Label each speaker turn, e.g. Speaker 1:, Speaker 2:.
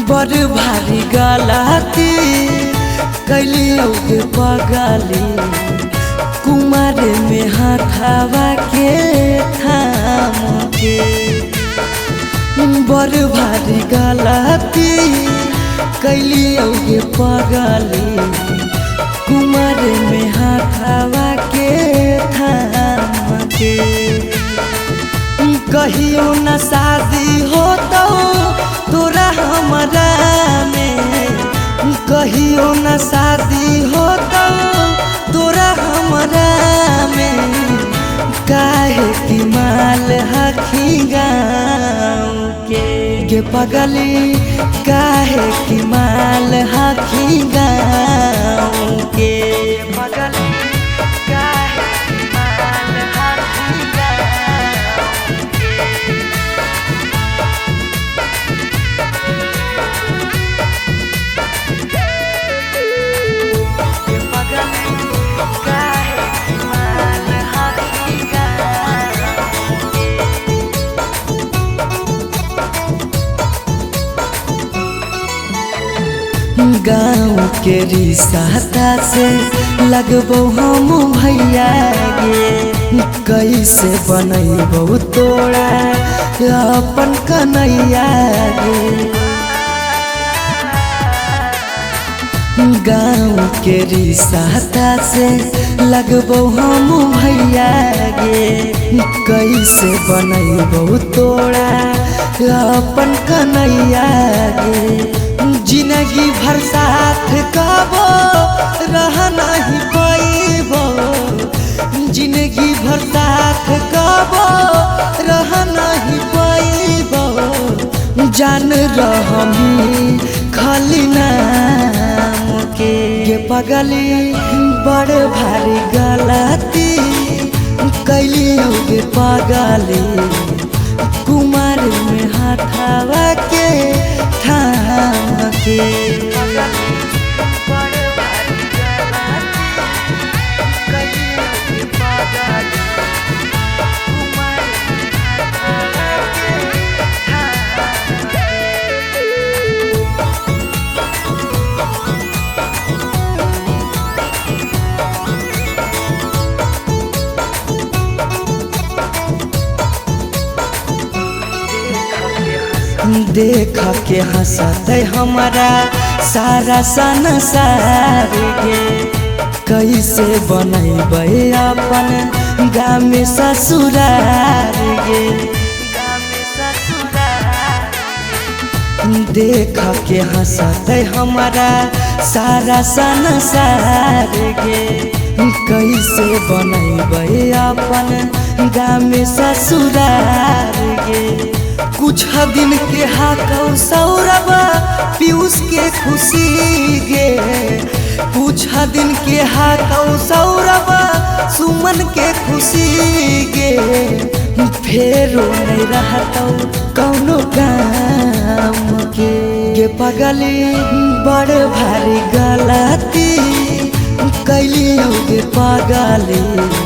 Speaker 1: बड़ भारी गलती कैलियो गे पगली कुमार में हाथावा के थाम के। बड़ भारी गलती कैलियो गे पगली कुमार में हाथावा के थाम के। कहियो न शादी हो तो तोरा हमरा में, कहियो न शादी हो तो तोरा हमरा में। काहे की माल हखी गाँव के पगली, काहे की माल हखी गाँव के पगली। गाँव के रिश्ता से लगबो हम भैया गे, कैसे बनैबो तोरा अपन कन्हैया गे। गाँव के रिश्ता से लगबो हम भैया गे, कैसे बनैबो तोरा अपन कन्हैया गे। जिंदगी भर साथ कबो रह नहीं पाइबो, जिंदगी भर साथ कबो रह नहीं पाइबो। जान रहमी खाली नाम के पगली, बड़ भारी गलती कैलियो गे पगली कुमार में हाथावा के थाम के। देख के हंसते हमारा सारा संसार गे, कैसे बनैबे अपन गाँव में ससुरार गे। देख के हंसते हमारा सारा संसार गे, कैसे बनैबे अपन गाँव में ससुरार गे। कुछ दिन के हाकौ सौरभ पीयूष के खुशी गे, कुछ दिन के हाकौ सौरभ सुमन के खुशी गे। फेरो नहीं रहतौ कौनो काम के पगली, बड़ भारी गलती कैलियो गे पगली